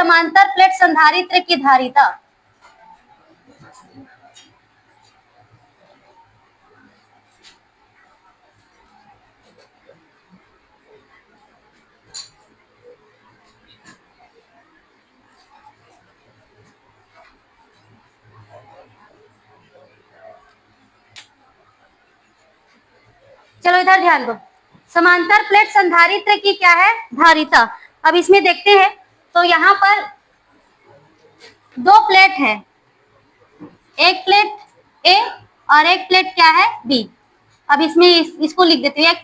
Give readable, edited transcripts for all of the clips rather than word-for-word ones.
समांतर प्लेट संधारित्र की धारिता। चलो इधर ध्यान दो, समांतर प्लेट संधारित्र की क्या है, धारिता। अब इसमें देखते हैं, तो यहाँ पर दो प्लेट है, एक प्लेट ए और एक प्लेट क्या है, बी। अब इसमें इसको लिख देते हैं,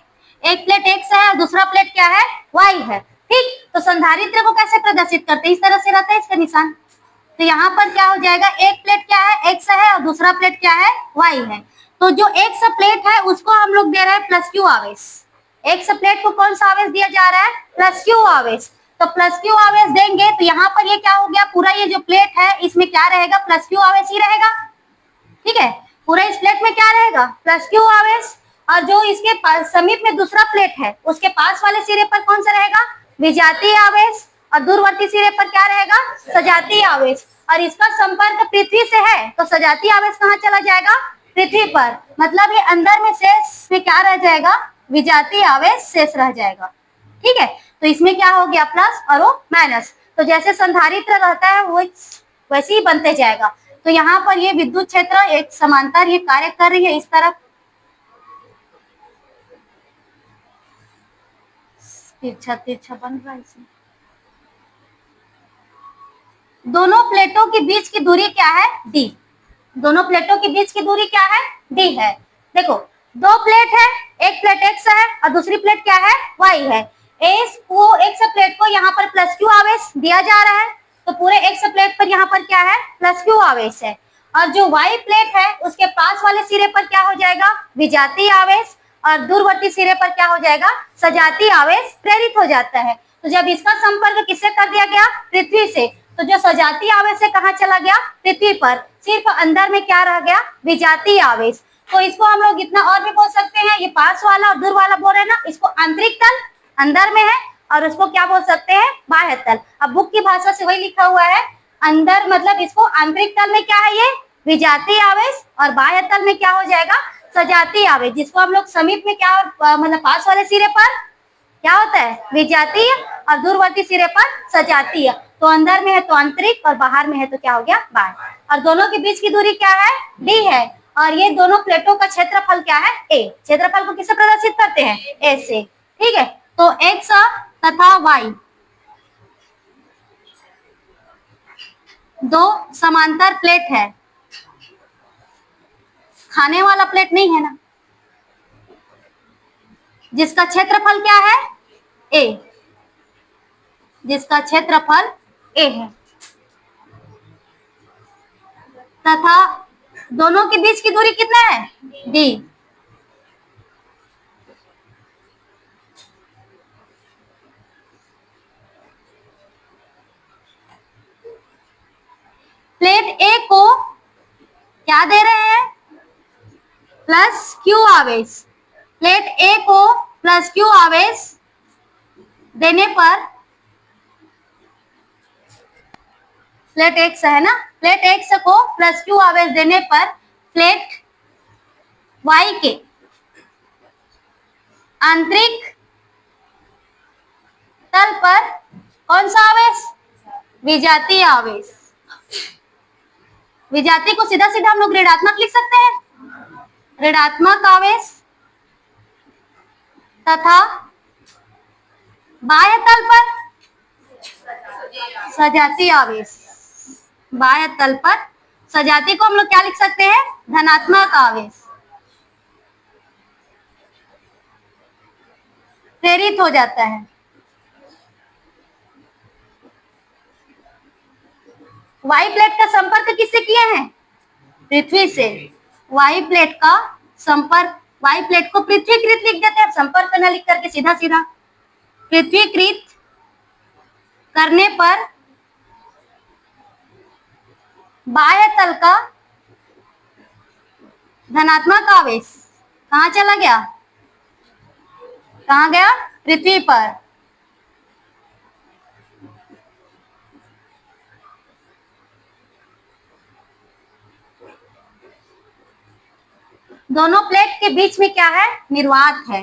एक प्लेट एक्स है और दूसरा प्लेट क्या है, वाई है। ठीक, तो संधारित्र को कैसे प्रदर्शित करते हैं, इस तरह से रहता है इसका निशान। तो यहाँ पर क्या हो जाएगा, एक प्लेट क्या है, एक्स है और दूसरा प्लेट क्या है, वाई है। तो जो एक्स प्लेट है उसको हम लोग दे रहे हैं प्लस क्यू आवेश। एक्स प्लेट को कौन सा आवेश दिया जा रहा है, प्लस क्यू आवेश। तो प्लस क्यू आवेश देंगे तो यहाँ पर ये क्या हो गया, पूरा ये जो प्लेट है इसमें क्या रहेगा, प्लस क्यू आवेश ही रहेगा। ठीक है, पूरा इस प्लेट में क्या रहेगा, प्लस क्यू आवेश। और जो इसके समीप में दूसरा प्लेट है उसके पास वाले सिरे पर कौन सा रहेगा, विजातीय आवेश, और दूरवर्ती सिरे पर क्या रहेगा, सजातीय आवेश। और इसका संपर्क पृथ्वी से है तो सजातीय आवेश कहाँ चला जाएगा, पृथ्वी पर। मतलब ये अंदर में शेष में क्या रह जाएगा, विजातीय आवेश शेष रह जाएगा। ठीक है, तो इसमें क्या हो गया, प्लस और वो माइनस। तो जैसे संधारित्र रहता है वो वैसे ही बनते जाएगा। तो यहाँ पर ये विद्युत क्षेत्र एक समांतर ये कार्य कर रही है इस तरफ, तिरछा तिरछा बन रहा है इसमें। दोनों प्लेटों के बीच की दूरी क्या है, डी। दोनों प्लेटों के बीच की दूरी क्या है, डी है। देखो दो प्लेट है, एक प्लेट एक्स है और दूसरी प्लेट क्या है, वाई है। एक्स प्लेट को यहाँ पर प्लस क्यू आवेश दिया जा रहा है, तो पूरे एक्स प्लेट पर यहाँ पर क्या है, प्लस क्यू आवेश है। और जो वाई प्लेट है उसके पास वाले सिरे पर क्या हो जाएगा, विजातीय आवेश, और दूरवर्ती सिरे पर क्या हो जाएगा, सजातीय आवेश प्रेरित हो जाता है। तो जब इसका संपर्क किससे कर दिया गया, पृथ्वी से, तो जो सजातीय आवेश है कहाँ चला गया, पृथ्वी पर। सिर्फ अंदर में क्या रह गया, विजातीय आवेश। तो इसको हम लोग इतना और भी बोल सकते हैं, ये पास वाला और दूर वाला बोल रहे हैं ना, इसको आंतरिक तल अंदर में है और उसको क्या बोल सकते हैं, बाह्य तल। अब बुक की भाषा से वही लिखा हुआ है, अंदर मतलब इसको आंतरिक तल में क्या है, ये विजातीय आवेश, और बाह्य तल में क्या हो जाएगा, सजातीय आवेश, जिसको हम लोग समीप में क्या मतलब पास वाले सिरे पर क्या होता है, विजातीय, और दूरवर्ती सिरे पर सजातीय। तो अंदर में है तो आंतरिक और बाहर में है तो क्या हो गया, बाह्य। और दोनों के बीच की दूरी क्या है, डी है। और ये दोनों प्लेटों का क्षेत्रफल क्या है, ए। क्षेत्रफल को किससे प्रदर्शित करते हैं, ए से। ठीक है, तो एक्स तथा वाई दो समांतर प्लेट है, खाने वाला प्लेट नहीं है ना, जिसका क्षेत्रफल क्या है, ए, जिसका क्षेत्रफल ए है, तथा दोनों के बीच की दूरी कितना है, डी। प्लेट ए को क्या दे रहे हैं, प्लस क्यू आवेश। प्लेट ए को प्लस क्यू आवेश देने पर, प्लेट एक्स है ना, प्लेट एक्स को प्लस क्यू आवेश देने पर प्लेट वाई के आंतरिक तल पर कौन सा आवेश, विजातीय आवेश। विजातीय को सीधा सीधा हम लोग ऋणात्मक लिख सकते हैं, ऋणात्मक आवेश, तथा बाह्य तल पर सजातीय आवेश। बाह्य तल पर सजातीय को हम लोग क्या लिख सकते हैं, धनात्मक आवेश प्रेरित हो जाता है। वाई प्लेट का संपर्क किससे किए हैं, पृथ्वी से। वाई प्लेट का संपर्क, वाई प्लेट को पृथ्वीकृत लिख देते हैं, संपर्क न लिख करके सीधा सीधा। पृथ्वीकृत करने पर बाह्य तल का धनात्मक आवेश कहाँ चला गया, कहाँ गया, पृथ्वी पर। दोनों प्लेट के बीच में क्या है? निर्वात है।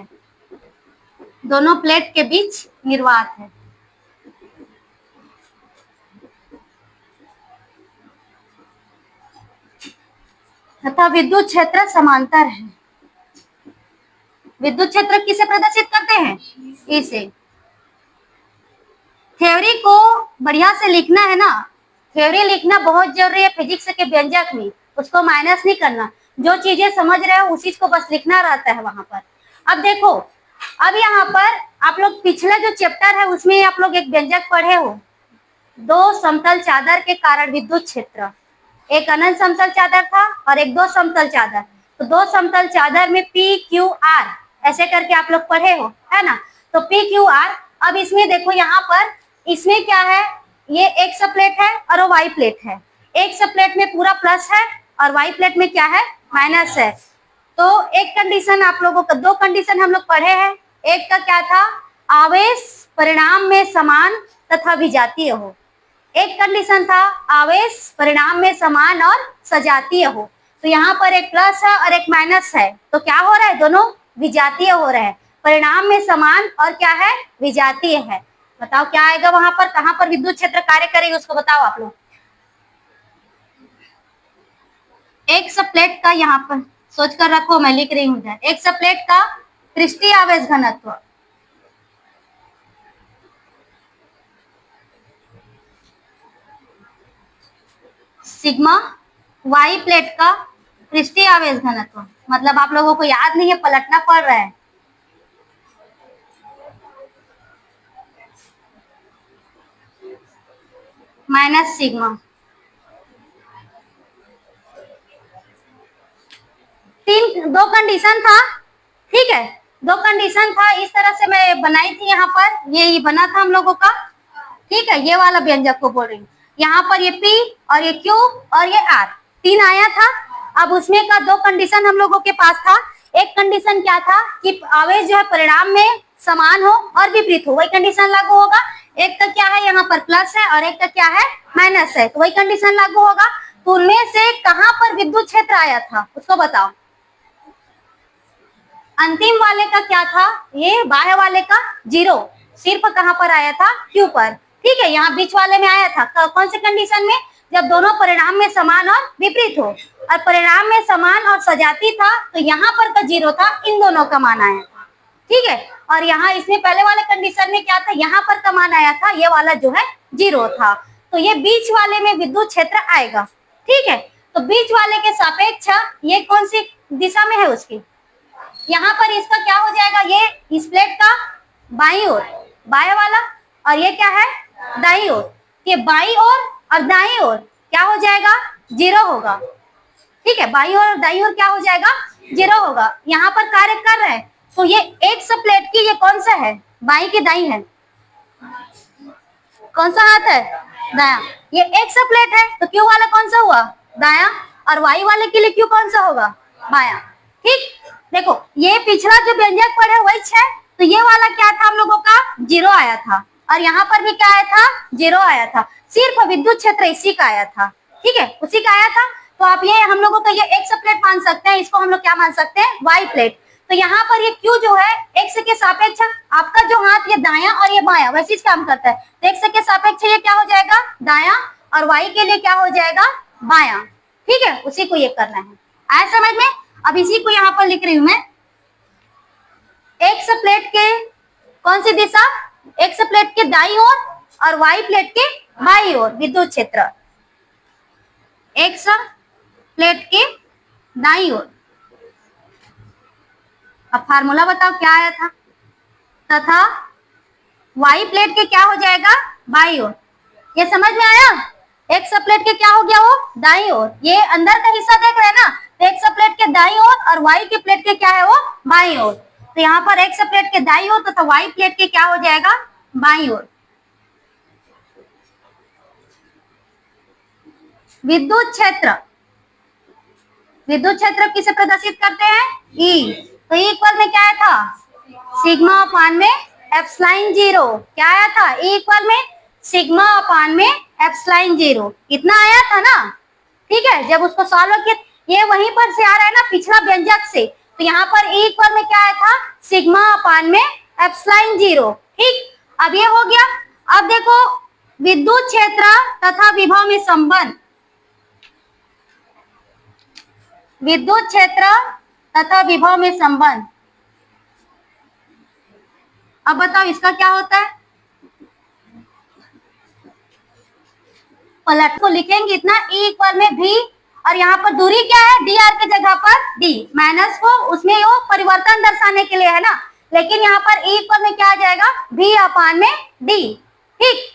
दोनों प्लेट के बीच निर्वात है। तथा विद्युत क्षेत्र समांतर है। विद्युत क्षेत्र किसे प्रदर्शित करते हैं? इसे। थ्योरी को बढ़िया से लिखना है ना, थ्योरी लिखना बहुत जरूरी है फिजिक्स के व्यंजक में, उसको माइनस नहीं करना। जो चीजें समझ रहे हो उसी को बस लिखना रहता है वहां पर। अब देखो, अब यहाँ पर आप लोग पिछला जो चैप्टर है उसमें आप लोग एक व्यंजक पढ़े हो, दो समतल चादर के कारण विद्युत क्षेत्र। एक अनंत समतल चादर था और एक दो समतल चादर। तो दो समतल चादर में पी क्यू आर ऐसे करके आप लोग पढ़े हो, है ना। तो पी क्यू आर, अब इसमें देखो यहाँ पर इसमें क्या है, ये एक सब प्लेट है और वो वाई प्लेट है। एक सब प्लेट में पूरा प्लस है और वाई प्लेट में क्या है? माइनस है। तो एक कंडीशन आप लोगों का, दो कंडीशन हम लोग पढ़े हैं। एक का क्या था? आवेश परिणाम में समान तथा विजातीय हो। एक कंडीशन था आवेश परिणाम में समान और सजातीय हो। तो यहाँ पर एक प्लस है और एक माइनस है, तो क्या हो रहा है? दोनों विजातीय हो रहे हैं। परिणाम में समान और क्या है? विजातीय है। बताओ क्या आएगा वहां पर? कहां पर विद्युत क्षेत्र कार्य करेगी उसको बताओ आप लोग। एक सब प्लेट का, यहाँ पर सोच कर रखो, मैं लिख रही हूँ। एक सब प्लेट का पृष्ठीय आवेश घनत्व सिग्मा, वाई प्लेट का पृष्ठीय आवेश घनत्व, मतलब आप लोगों को याद नहीं है, पलटना पड़ रहा है। Minus sigma. दो कंडीशन था, ठीक है, दो कंडीशन था। इस तरह से मैं बनाई थी यहाँ पर, ये बना था हम लोगों का, ठीक है। ये वाला व्यंजक को बोल रही हूँ। यहाँ पर ये P और ये Q और ये R तीन आया था। अब उसमें का दो कंडीशन हम लोगों के पास था। एक कंडीशन क्या था कि आवेश जो है परिणाम में समान हो और विपरीत हो, वही कंडीशन लागू होगा। एक का क्या है, यहाँ पर प्लस है और एक का क्या है? माइनस है, तो वही कंडीशन लागू होगा। तो उनमें से कहाँ पर विद्युत क्षेत्र आया था उसको बताओ। अंतिम वाले का क्या था? ये बाह्य वाले का जीरो। सिर्फ कहाँ पर आया था? Q पर, ठीक है। यहाँ बीच वाले में आया था कौन से कंडीशन में? जब दोनों परिणाम में समान और विपरीत हो। और परिणाम में समान और सजाती था तो यहाँ पर का जीरो था, इन दोनों का मान आया था, ठीक है। और यहाँ इसमें पहले वाले कंडीशन में क्या था? यहाँ पर का मान आया था, ये वाला जो है जीरो था। तो ये बीच वाले में विद्युत क्षेत्र आएगा, ठीक है। तो बीच वाले के सापेक्ष ये कौन सी दिशा में है उसकी? यहाँ पर इसका क्या हो जाएगा? ये इस प्लेट का बाईं ओर बाएं वाला, और ये क्या है? दाईं ओर। ये बाईं ओर और दाईं ओर क्या हो जाएगा? जीरो होगा, ठीक है। बाईं ओर और दाईं ओर क्या हो जाएगा? जीरो होगा। यहाँ पर कार्य कर रहे हैं, तो ये एक सब प्लेट की ये कौन सा है? बाईं की दाईं है? कौन सा हाथ है? दाया। ये एक सब प्लेट है तो क्यू वाला कौन सा हुआ? दाया। और वाई वाले के लिए क्यू कौन सा होगा? बाया, ठीक। देखो ये पिछला जो व्यंजक पढ़े वही है, तो ये वाला क्या था हम लोगों का? जीरो आया था। और यहाँ पर भी क्या आया था? जीरो आया था। सिर्फ विद्युत क्षेत्र इसी का आया था, ठीक है, उसी का आया था। तो आप ये हम लोगों का ये एक्स प्लेट मान सकते हैं, इसको हम लोग क्या मान सकते हैं? Y plate. तो यहाँ पर ये क्यू जो है एक्स के सापेक्ष, आपका जो हाथ ये दाया और ये बाया वैसे काम करता है, तो एक्स के सापेक्ष ये क्या हो जाएगा? दाया, और वाई के लिए क्या हो जाएगा? बाया, ठीक है। उसी को ये करना है, आया समझ में? अब इसी को यहाँ पर लिख रही हूं मैं। एक्स प्लेट के कौन सी दिशा? एक्स प्लेट के दाईं ओर और वाई प्लेट के बाईं ओर विद्युत क्षेत्र। एक्स प्लेट के दाईं ओर, अब फार्मूला बताओ क्या आया था? तथा वाई प्लेट के क्या हो जाएगा? बाईं ओर। ये समझ में आया? एक्स प्लेट के क्या हो गया? वो दाईं ओर। ये अंदर का हिस्सा देख रहे हैं ना, तो एक्स प्लेट के दाईं ओर और वाई के प्लेट के क्या है? वो बाईं ओर। तो यहाँ पर एक्स प्लेट के दाईं ओर तथा वाई प्लेट के क्या हो जाएगा? बाईं ओर। विद्युत क्षेत्र, विद्युत क्षेत्र किसे प्रदर्शित करते हैं? ई। तो ई इक्वल में क्या आया था? सिग्मा अपान में एप्सिलॉन जीरो। क्या आया था? ई इक्वल में सिग्मा अपान में एप्सिलॉन जीरो। इतना आया था ना, ठीक है। जब उसको सॉल्व किया ये वहीं पर से आ रहा है ना पिछला व्यंजक से, तो यहाँ पर E इक्वल में क्या आया था, सिग्मा अपान में एप्सिलॉन जीरो। ठीक, अब ये हो गया। अब देखो विद्युत क्षेत्र तथा विभव में संबंध, विद्युत क्षेत्र तथा विभव में संबंध। अब बताओ इसका क्या होता है, पलट को लिखेंगे इतना E इक्वल में V, और यहाँ पर दूरी क्या है, dr की जगह पर d, माइनस को उसमें वो परिवर्तन दर्शाने के लिए है ना, लेकिन यहाँ पर E इक्वल में क्या आ जाएगा, V अपान में d। ठीक,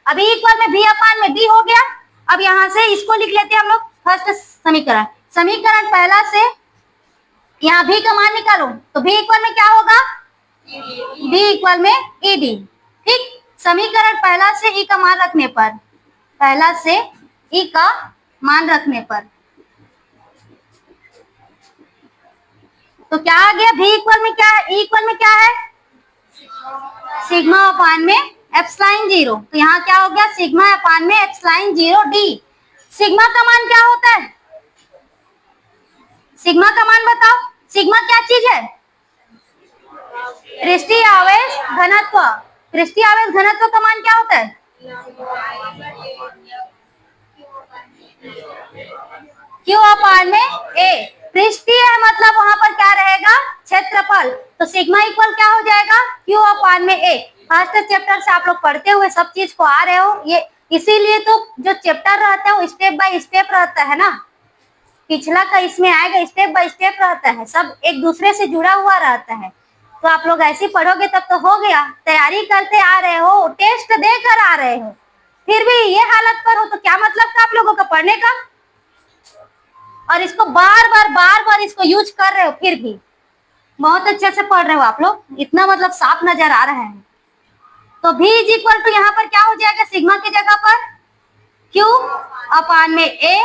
अब E इक्वल में V अपान में d हो गया। अब यहाँ से इसको लिख लेते हैं हम लोग फर्स्ट समीकरण, समीकरण पहला से यहाँ V का मान निकालो, तो V इक्वल में क्या होगा, V इक्वल में ed। ठीक, समीकरण पहला से E का मान रखने पर, पहला से E का मान रखने पर तो क्या आ गया, V इक्वल में क्या है, E इक्वल में क्या है, सिग्मा अपान में एप्सिलॉन जीरो। तो यहाँ क्या हो गया, सिग्मा अपान में एप्सिलॉन जीरो d। सिग्मा का मान क्या होता है, सिग्मा का मान बताओ, सिग्मा क्या चीज है, पृष्ठीय आवेश घनत्व। पृष्ठीय आवेश घनत्व का मान क्या होता है, Q अपान में A। पृष्ठीय है मतलब वहां पर क्या रहेगा, क्षेत्रफल, तो सिग्मा इक्वल क्या हो जाएगा, Q अपान में A। फर्स्ट चैप्टर से आप लोग पढ़ते हुए सब चीज को आ रहे हो, ये इसीलिए तो जो चैप्टर रहता है वो स्टेप बाय स्टेप रहता है ना, पिछला का इसमें आएगा, स्टेप बाय स्टेप रहता है, सब एक दूसरे से जुड़ा हुआ रहता है। तो आप लोग ऐसे पढ़ोगे तब तो हो गया, तैयारी करते आ रहे हो, टेस्ट देकर आ रहे हो, फिर भी ये हालत पर हो तो क्या मतलब था आप लोगों का पढ़ने का, और इसको बार बार इसको यूज कर रहे हो, फिर भी बहुत अच्छे से पढ़ रहे हो आप लोग, इतना मतलब साफ नजर आ रहा है। तो V इज इक्वल टू यहाँ पर क्या हो जाएगा, सिग्मा की जगह पर Q अपान में A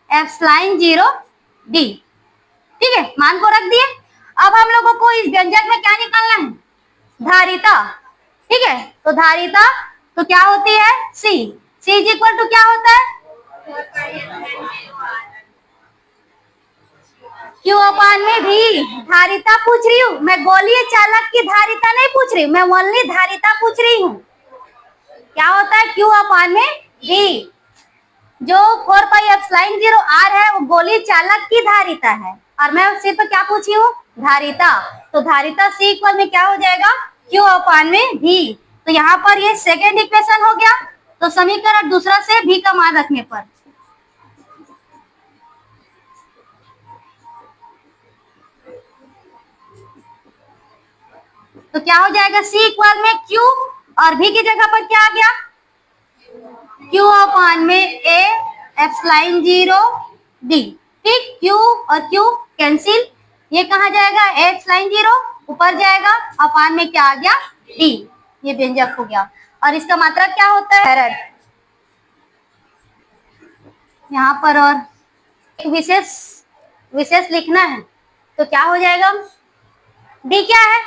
एप्सिलॉन जीरो d। ठीक है, मान को रख दिए। अब हम लोगों को इस व्यंजक में क्या निकालना है, धारिता। ठीक है, तो धारिता तो क्या होती है, C। C is equal to क्या होता है, Q अपान में V। धारिता पूछ रही हूँ मैं, गोलीय चालक की धारिता नहीं पूछ रही हूँ मैं, ओनली धारिता पूछ रही हूँ। क्या होता है, Q अपान में V। जो 4 पाई एप्सिलॉन जीरो R है वो गोलीय चालक की धारिता है, और मैं सिर्फ क्या पूछी हूँ, धारिता। तो धारिता C इक्वल में क्या हो जाएगा, Q अपान में V। तो यहाँ पर ये सेकेंड इक्वेशन हो गया। तो समीकरण दूसरा से V का मान रखने पर तो क्या हो जाएगा, C इक्वल में Q और V की जगह पर क्या आ गया, Q अपान में A एप्सिलॉन जीरो D। ठीक, Q और Q कैंसिल, ये कहा जाएगा A एप्सिलॉन जीरो, ऊपर जाएगा, अपान में क्या आ गया, D। ये व्यंजक हो गया, और इसका मात्रक क्या होता है, फैराड। यहाँ पर और एक विशेष लिखना है, तो क्या हो जाएगा, D क्या है,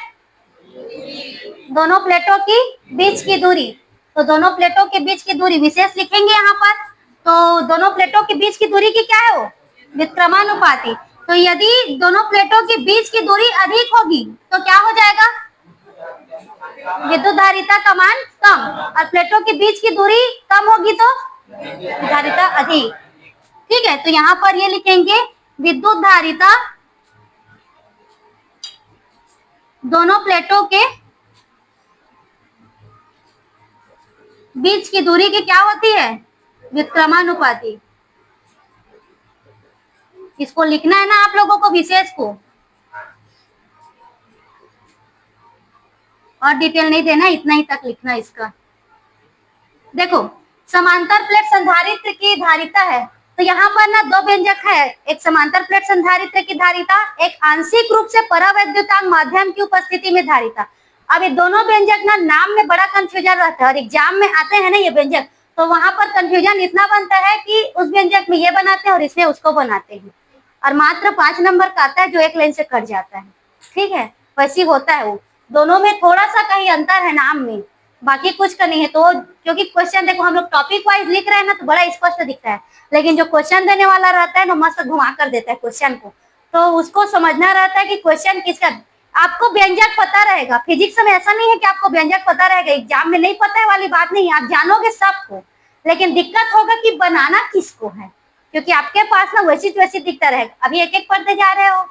दोनों प्लेटों की बीच की दूरी। तो दोनों प्लेटों के बीच की दूरी विशेष लिखेंगे यहाँ पर। तो दोनों प्लेटों के बीच की दूरी की क्या है, वो व्युत्क्रमानुपाती। तो यदि दोनों प्लेटों के बीच की दूरी अधिक होगी तो क्या हो जाएगा, विद्युत धारिता का मान कम, और प्लेटों के बीच की दूरी कम होगी तो धारिता अधिक। ठीक है, तो यहाँ पर ये लिखेंगे विद्युत धारिता दोनों प्लेटों के बीच की दूरी की क्या होती है, व्युत्क्रमानुपाती। इसको लिखना है ना आप लोगों को, विशेष को, और डिटेल नहीं देना, इतना ही तक लिखना इसका। देखो समांतर प्लेट संधारित्र की धारिता है, तो यहाँ पर ना दो व्यंजक है, एक समांतर प्लेट संधारित्र की धारिता, एक आंशिक रूप से परावैद्युतांक माध्यम की उपस्थिति में धारिता। अब ये दोनों व्यंजक ना नाम में बड़ा कंफ्यूजन रहता है, और एग्जाम में आते हैं ना ये व्यंजक, तो वहां पर कंफ्यूजन इतना बनता है कि उस व्यंजक में ये बनाते हैं और इसमें उसको बनाते हैं, और मात्र 5 नंबर का आता है जो एक लाइन से कट जाता है। ठीक है, वैसे होता है, वो दोनों में थोड़ा सा कहीं अंतर है नाम में, बाकी कुछ का नहीं है। तो क्योंकि क्वेश्चन देखो हम लोग टॉपिक वाइज लिख रहे हैं ना, तो बड़ा स्पष्ट दिखता है, लेकिन जो क्वेश्चन देने वाला रहता है ना, मस्त घुमा कर देता है क्वेश्चन को। तो उसको समझना रहता है कि क्वेश्चन किसका। आपको व्यंजक पता रहेगा, फिजिक्स में ऐसा नहीं है कि आपको व्यंजक पता रहेगा, एग्जाम में नहीं पता है वाली बात नहीं है, आप जानोगे सबको, लेकिन दिक्कत होगा कि बनाना किसको है, क्योंकि आपके पास ना वैसी दिखता रहेगा। अभी एक एक पढ़ते जा रहे हो,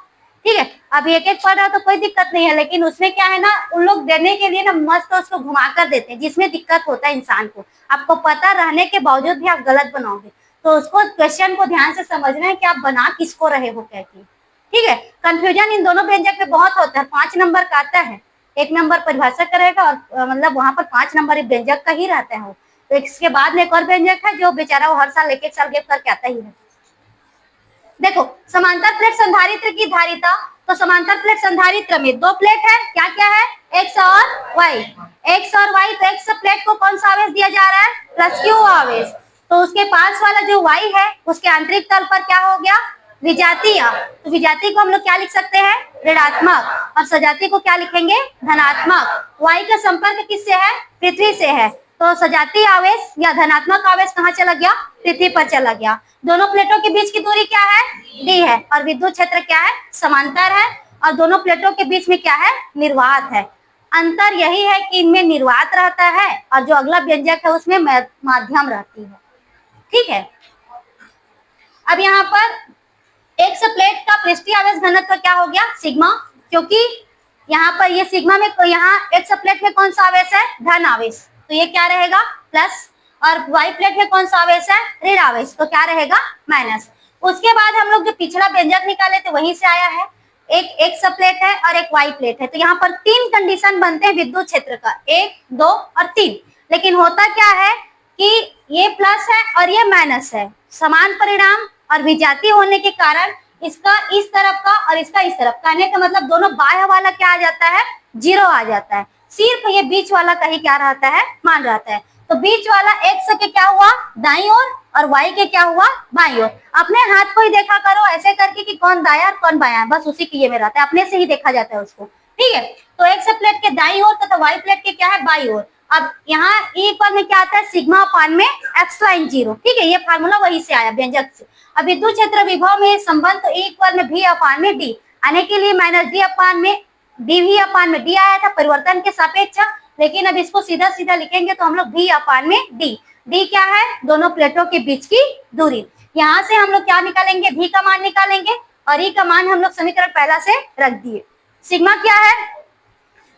ठीक है, अभी एक एक पढ़ रहा हो तो कोई दिक्कत नहीं है, लेकिन उसमें क्या है ना, उन लोग देने के लिए ना मस्त उसको घुमा कर देते हैं, जिसमें दिक्कत होता है इंसान को। आपको पता रहने के बावजूद भी आप गलत बनाओगे, तो उसको क्वेश्चन को ध्यान से समझना है कि आप बना किसको रहे हो क्या की, ठीक है। कंफ्यूजन इन दोनों व्यंजक में बहुत होता है। 5 नंबर का आता है, 1 नंबर परिभाषा करेगा और मतलब वहां पर 5 नंबर व्यंजक का ही रहता है वो। तो इसके बाद में एक और व्यंजक है जो बेचारा वो हर साल एक साल गैप करके आता ही है। देखो समांतर प्लेट संधारित्र की धारिता, तो समांतर प्लेट संधारित्र में 2 प्लेट है, क्या क्या है, एक्स और वाई। एक्स और वाई, तो एक्स प्लेट को कौन सा आवेश दिया जा रहा है, प्लस क्यू आवेश। तो उसके पास वाला जो वाई है उसके आंतरिक तल पर क्या हो गया, विजातीय। तो विजातीय को हम लोग क्या लिख सकते हैं, ऋणात्मक, और सजातीय को क्या लिखेंगे, धनात्मक। वाई का संपर्क किससे है, पृथ्वी से है, तो सजातीय आवेश या धनात्मक आवेश कहाँ चला गया, पृथ्वी पर चला गया। दोनों प्लेटों के बीच की दूरी क्या है, डी है, और विद्युत क्षेत्र क्या है, समांतर है, और दोनों प्लेटों के बीच में क्या है, निर्वात है। अंतर यही है कि इनमें निर्वात रहता है और जो अगला व्यंजक है उसमें माध्यम रहती है, ठीक है। अब यहाँ पर एक्स प्लेट का पृष्ठीय आवेश घनत्व क्या हो गया, सिग्मा, क्योंकि यहाँ पर ये सिग्मा में, यहाँ एक्स प्लेट में कौन सा आवेश है, धन आवेश, तो ये क्या रहेगा, प्लस, और वाई प्लेट में कौन सा आवेश है, ऋण आवेश, तो क्या रहेगा, माइनस। उसके बाद हम लोग जो पिछला व्यंजक निकाले थे वहीं से आया है, एक एक्स प्लेट है और एक वाई प्लेट है, तो यहाँ पर 3 कंडीशन बनते हैं विद्युत क्षेत्र का, 1, 2 और 3। लेकिन होता क्या है कि ये प्लस है और ये माइनस है, समान परिणाम और विजातीय होने के कारण इसका इस तरफ का और इसका इस तरफ, कहने का मतलब दोनों बाह्य वाला क्या आ जाता है, 0 आ जाता है, सिर्फ ये बीच वाला का ही क्या रहता है, मान रहता है। तो बीच वाला एक्स के क्या हुआ, दाईं ओर, और वाई के क्या हुआ, बाईं ओर। अपने हाथ को ही देखा करो ऐसे करके कि कौन दाया और कौन बाया, बस उसी की ये में रहता है, अपने से ही देखा जाता है उसको, ठीक है। तो एक्स प्लेट के दाईं ओर तथा वाई प्लेट के क्या है, बाईं ओर। अब यहाँ ई पर में क्या आता है, सिग्मा अपान में एक्स लाइन 0, ठीक है, ये फार्मूला वही से आया व्यंजक से। अब विद्युत क्षेत्र विभव में संबंध, तो ई पर में भी अपान में डी आने के लिए माइनस डी अपान में डी भी अपान में डी आया था परिवर्तन के सापेक्ष, लेकिन अब इसको सीधा सीधा लिखेंगे तो हम लोग भी अपान में डी। डी क्या है, दोनों प्लेटों के बीच की दूरी। यहाँ से हम लोग क्या निकालेंगे, भी का मान निकालेंगे, और ई का मान हम लोग समीकरण पहला से रख दिए। सिग्मा क्या है,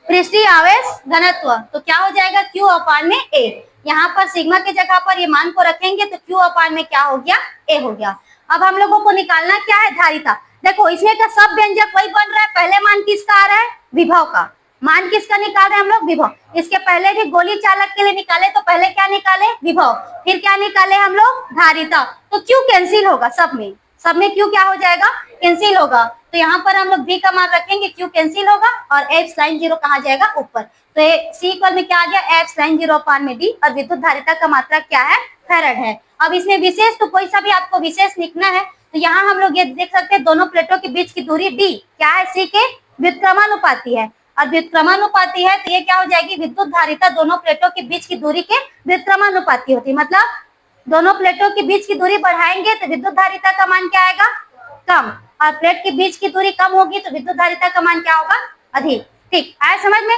पृष्ठीय आवेश घनत्व, तो क्या हो जाएगा, क्यू अपान में ए। यहाँ पर सिग्मा की जगह पर ये मान को रखेंगे तो क्यू अपान में क्या हो गया, ए हो गया। अब हम लोगों को निकालना क्या है, धारिता। देखो इसमें का सब व्यंजक वही बन रहा है, पहले मान किसका आ रहा है, विभव का। मान किसका निकाल रहे हैं हम लोग, विभव। इसके पहले भी गोली चालक के लिए निकाले तो पहले क्या निकाले, विभव, फिर क्या निकाले हम लोग, धारिता। तो क्यू कैंसिल होगा, सब में क्यू क्या हो जाएगा, कैंसिल होगा। तो यहाँ पर हम लोग भी का मान रखेंगे, क्यू कैंसिल होगा, और एफ साइन 0 कहाँ जाएगा, ऊपर। तो सी इक्वल में क्या आ गया, एफ साइन 0 अपान में डी, और विद्युत धारिता का मात्रा क्या है, फैराड है। अब इसमें विशेष, तो कोई सा भी आपको विशेष लिखना है तो यहाँ हम लोग ये देख सकते हैं, दोनों प्लेटों के बीच की दूरी डी क्या है, सी के व्युत्क्रमानुपाती है, और व्युत्क्रमानुपाती है तो ये क्या हो जाएगी, विद्युत धारिता दोनों प्लेटों के बीच की दूरी के व्युत्क्रमानुपाती होती है। मतलब दोनों प्लेटों के बीच की दूरी बढ़ाएंगे तो विद्युत धारिता का मान क्या आएगा, कम, और प्लेट के बीच की दूरी कम होगी तो विद्युत धारिता का मान क्या होगा, अधिक। ठीक आया समझ में।